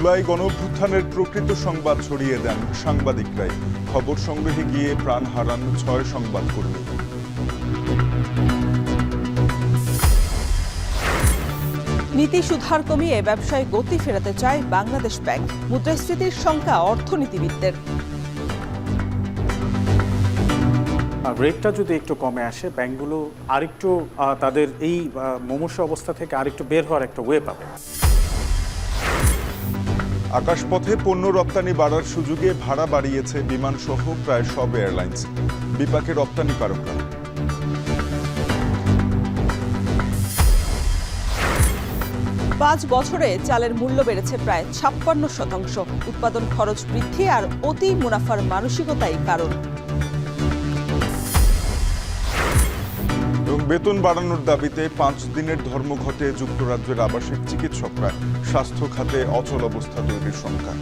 জুলাই গণঅভ্যুত্থানের প্রকৃত সংবাদ ছড়িয়ে দেন সাংবাদিকরাই। খবর সংগ্রহে গিয়ে প্রাণ হারান ৬ সংবাদকর্মী। নীতি সুধার কমিয়ে ব্যবসায় গতি ফেরাতে চায় বাংলাদেশ ব্যাংক। মুদ্রাস্ফীতির শঙ্কা অর্থনীতিবিদদের। রেটটা যদি একটু কমে আসে, ব্যাংকগুলো আরেকটু তাদের এই মুমূর্ষু অবস্থা থেকে আরেকটু বের হওয়ার একটা ওয়ে পাবে। আকাশপথে পণ্য রপ্তানি বাড়ার সুযোগে ভাড়া বাড়িয়েছে বিমানসহ প্রায় সব এয়ারলাইন্স। বিপাকে রপ্তানিকারকরা। ৫ বছরে চালের মূল্য বেড়েছে প্রায় ৫৬%। উৎপাদন খরচ বৃদ্ধি আর অতি মুনাফার মানসিকতাই কারণ। এবং বেতন বাড়ানোর দাবিতে ৫ দিনের ধর্মঘটে যুক্তরাজ্যের আবাসিক চিকিৎসকরা। স্বাস্থ্য খাতে অচল অবস্থা তৈরির শঙ্কা।